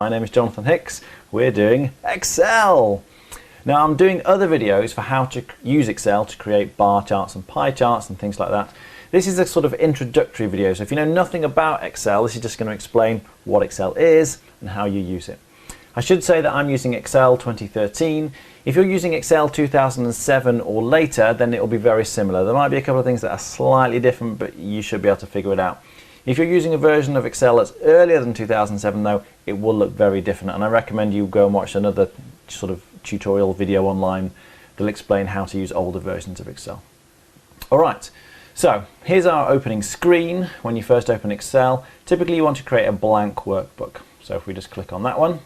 My name is Jonathan Hicks. We're doing Excel. Now I'm doing other videos for how to use Excel to create bar charts and pie charts and things like that. This is a sort of introductory video, so if you know nothing about Excel, this is just going to explain what Excel is and how you use it. I should say that I'm using Excel 2013. If you're using Excel 2007 or later, then it will be very similar. There might be a couple of things that are slightly different, but you should be able to figure it out. If you're using a version of Excel that's earlier than 2007 though, it will look very different, and I recommend you go and watch another sort of tutorial video online that'll explain how to use older versions of Excel. Alright, so here's our opening screen. When you first open Excel, typically you want to create a blank workbook. So if we just click on that one,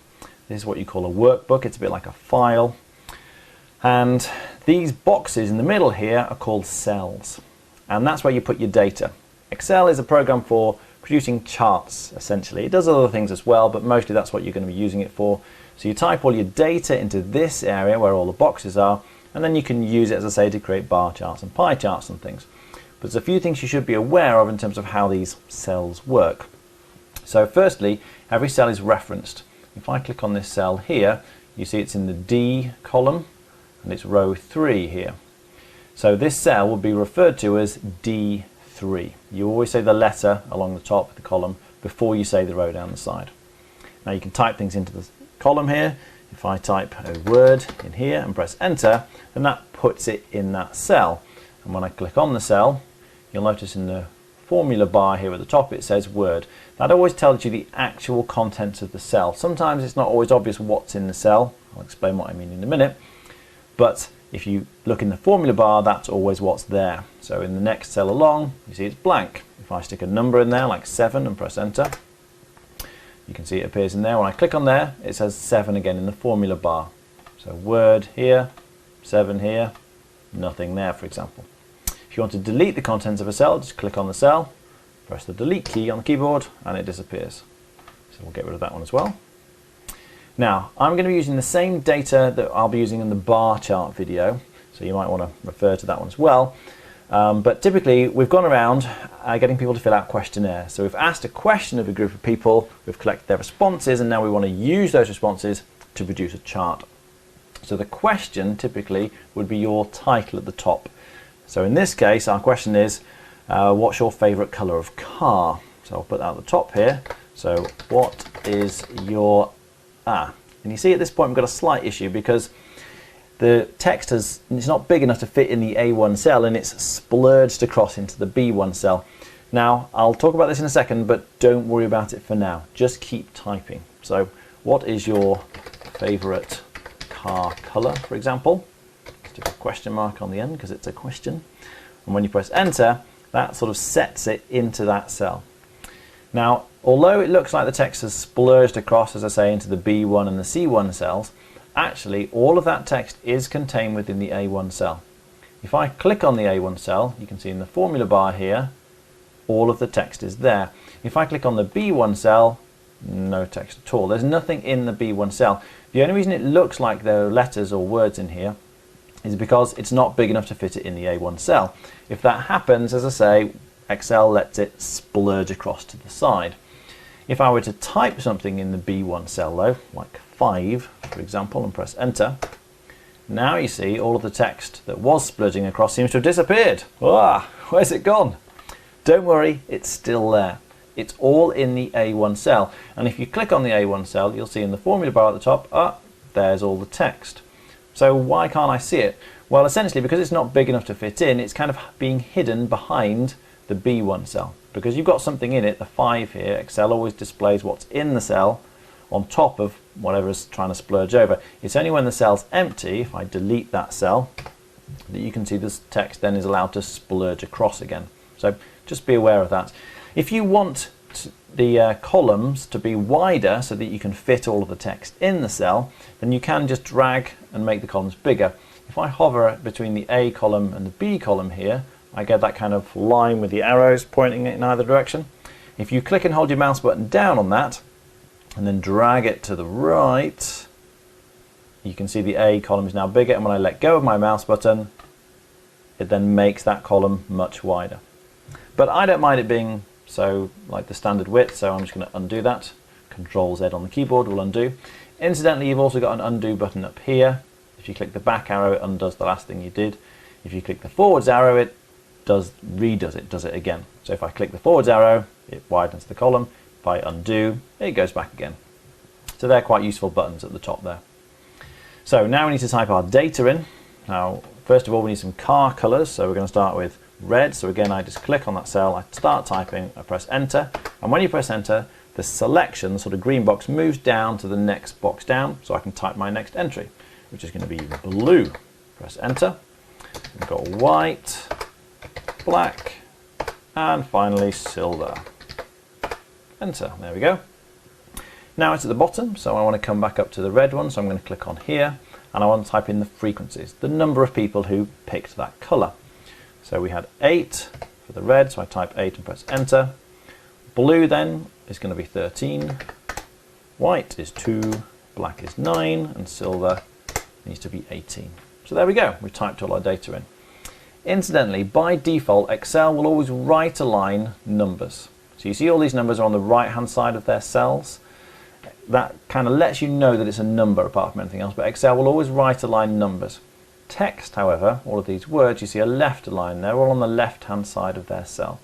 this is what you call a workbook. It's a bit like a file. And these boxes in the middle here are called cells, and that's where you put your data. Excel is a program for producing charts, essentially. It does other things as well, but mostly that's what you're going to be using it for. So you type all your data into this area where all the boxes are, and then you can use it, as I say, to create bar charts and pie charts and things. But there's a few things you should be aware of in terms of how these cells work. So firstly, every cell is referenced. If I click on this cell here, you see it's in the D column, and it's row 3 here. So this cell will be referred to as D3. You always say the letter along the top of the column before you say the row down the side. Now you can type things into the column here. If I type a word in here and press enter, then that puts it in that cell. And when I click on the cell, you'll notice in the formula bar here at the top it says word. That always tells you the actual contents of the cell. Sometimes it's not always obvious what's in the cell. I'll explain what I mean in a minute. But if you look in the formula bar, that's always what's there. So in the next cell along, you see it's blank. If I stick a number in there, like 7, and press enter, you can see it appears in there. When I click on there, it says 7 again in the formula bar. So word here, 7 here, nothing there, for example. If you want to delete the contents of a cell, just click on the cell, press the delete key on the keyboard, and it disappears. So we'll get rid of that one as well. Now, I'm going to be using the same data that I'll be using in the bar chart video, so you might want to refer to that one as well. But typically, we've gone around getting people to fill out questionnaires. So we've asked a question of a group of people, we've collected their responses, and now we want to use those responses to produce a chart. So the question typically would be your title at the top. So in this case, our question is, what's your favourite colour of car? So I'll put that at the top here. So what is your and you see at this point we've got a slight issue because the text it's not big enough to fit in the A1 cell, and it's splurged across into the B1 cell. Now I'll talk about this in a second, but don't worry about it for now. Just keep typing. So what is your favourite car colour, for example? Stick a question mark on the end because it's a question. And when you press enter, that sort of sets it into that cell. Now, although it looks like the text has splurged across, as I say, into the B1 and the C1 cells, actually all of that text is contained within the A1 cell. If I click on the A1 cell, you can see in the formula bar here, all of the text is there. If I click on the B1 cell, no text at all. There's nothing in the B1 cell. The only reason it looks like there are letters or words in here is because it's not big enough to fit it in the A1 cell. If that happens, as I say, Excel lets it splurge across to the side. If I were to type something in the B1 cell though, like 5 for example, and press enter, now you see all of the text that was splurging across seems to have disappeared. Where's it gone? Don't worry, it's still there. It's all in the A1 cell, and if you click on the A1 cell, you'll see in the formula bar at the top, there's all the text. So why can't I see it? Well, essentially because it's not big enough to fit in, it's kind of being hidden behind the B1 cell. Because you've got something in it, the 5 here, Excel always displays what's in the cell on top of whatever's trying to splurge over. It's only when the cell's empty, if I delete that cell, that you can see this text then is allowed to splurge across again. So just be aware of that. If you want the columns to be wider so that you can fit all of the text in the cell, then you can just drag and make the columns bigger. If I hover between the A column and the B column here, I get that kind of line with the arrows pointing in either direction. If you click and hold your mouse button down on that and then drag it to the right, you can see the A column is now bigger, and when I let go of my mouse button, it then makes that column much wider. But I don't mind it being so like the standard width, so I'm just going to undo that, Control Z on the keyboard will undo. Incidentally, you've also got an undo button up here. If you click the back arrow, it undoes the last thing you did. If you click the forwards arrow, it does it again. So if I click the forwards arrow, it widens the column. If I undo, it goes back again. So they're quite useful buttons at the top there. So now we need to type our data in. Now, first of all, we need some car colors. So we're going to start with red. So again, I just click on that cell, I start typing, I press enter. And when you press enter, the selection, the sort of green box, moves down to the next box down. So I can type my next entry, which is going to be blue. Press enter. We've got white, black, and finally silver. Enter. There we go. Now it's at the bottom, so I want to come back up to the red one, so I'm going to click on here, and I want to type in the frequencies, the number of people who picked that colour. So we had 8 for the red, so I type 8 and press enter. Blue then is going to be 13, white is 2, black is 9, and silver needs to be 18. So there we go, we've typed all our data in. Incidentally, by default, Excel will always right align numbers. So you see all these numbers are on the right hand side of their cells. That kind of lets you know that it's a number apart from anything else, but Excel will always right align numbers. Text, however, all of these words, you see a left align, they're all on the left hand side of their cell.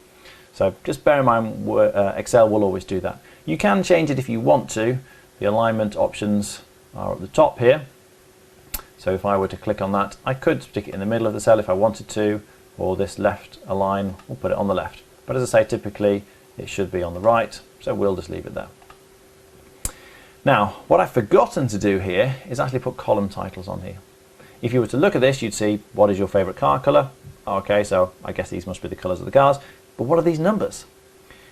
So just bear in mind, Excel will always do that. You can change it if you want to. The alignment options are at the top here. So if I were to click on that, I could stick it in the middle of the cell if I wanted to, or this left align, or put it on the left. But as I say, typically it should be on the right, so we'll just leave it there. Now, what I've forgotten to do here is actually put column titles on here. If you were to look at this, you'd see, what is your favourite car colour? Okay, so I guess these must be the colours of the cars, but what are these numbers?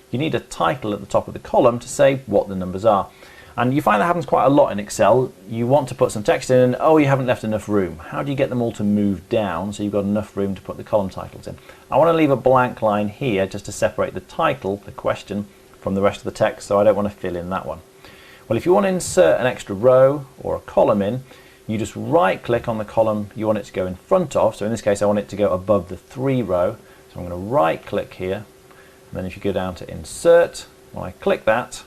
You need a title at the top of the column to say what the numbers are. And you find that happens quite a lot in Excel. You want to put some text in and, oh, you haven't left enough room. How do you get them all to move down so you've got enough room to put the column titles in? I want to leave a blank line here just to separate the title, the question, from the rest of the text, so I don't want to fill in that one. Well, if you want to insert an extra row or a column in, you just right click on the column you want it to go in front of. So in this case, I want it to go above the 3 row. So I'm going to right click here. And then if you go down to insert, when I click that,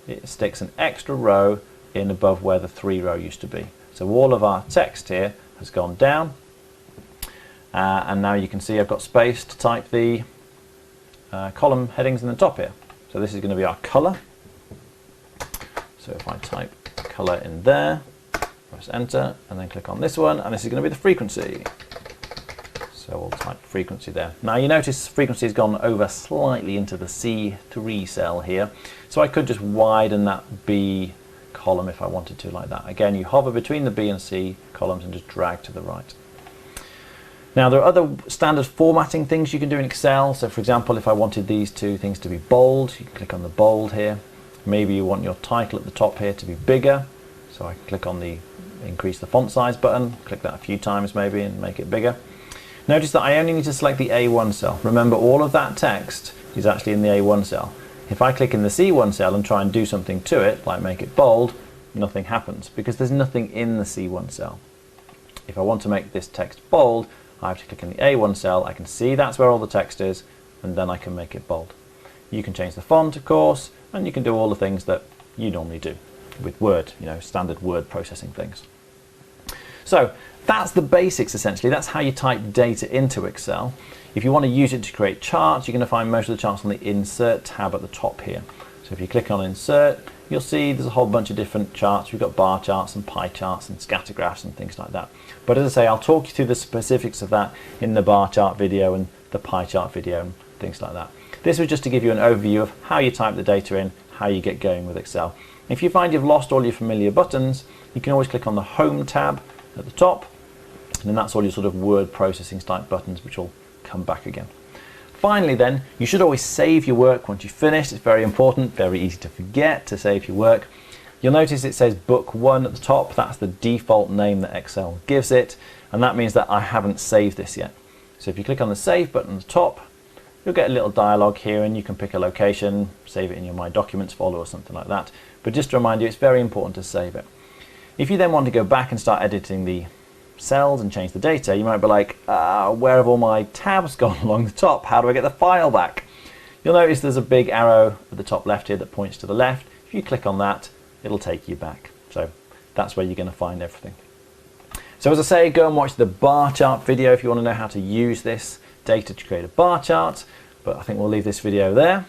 it sticks an extra row in above where the 3 row used to be. So all of our text here has gone down. And now you can see I've got space to type the column headings in the top here. So this is going to be our colour. So if I type colour in there, press enter, and then click on this one, and this is going to be the frequency. So we'll type frequency there. Now you notice frequency has gone over slightly into the C3 cell here. So I could just widen that B column if I wanted to, like that. Again, you hover between the B and C columns and just drag to the right. Now there are other standard formatting things you can do in Excel. So for example, if I wanted these two things to be bold, you can click on the bold here. Maybe you want your title at the top here to be bigger. So I can click on the increase the font size button, click that a few times maybe and make it bigger. Notice that I only need to select the A1 cell. Remember, all of that text is actually in the A1 cell. If I click in the C1 cell and try and do something to it, like make it bold, nothing happens because there's nothing in the C1 cell. If I want to make this text bold, I have to click in the A1 cell. I can see that's where all the text is, and then I can make it bold. You can change the font, of course, and you can do all the things that you normally do with Word, standard word processing things. So that's the basics essentially. That's how you type data into Excel. If you want to use it to create charts, you're going to find most of the charts on the Insert tab at the top here. So if you click on Insert, you'll see there's a whole bunch of different charts. We've got bar charts and pie charts and scatter graphs and things like that. But as I say, I'll talk you through the specifics of that in the bar chart video and the pie chart video and things like that. This was just to give you an overview of how you type the data in, how you get going with Excel. If you find you've lost all your familiar buttons, you can always click on the Home tab at the top, and then that's all your sort of word processing type buttons, which will come back again. Finally then, you should always save your work once you've finished. It's very important, very easy to forget to save your work. You'll notice it says Book 1 at the top. That's the default name that Excel gives it, and that means that I haven't saved this yet. So if you click on the Save button at the top, you'll get a little dialog here and you can pick a location, save it in your My Documents folder or something like that. But just to remind you, it's very important to save it. If you then want to go back and start editing the cells and change the data, you might be like, where have all my tabs gone along the top? How do I get the file back? You'll notice there's a big arrow at the top left here that points to the left. If you click on that, it'll take you back. So that's where you're going to find everything. So as I say, go and watch the bar chart video if you want to know how to use this data to create a bar chart. But I think we'll leave this video there.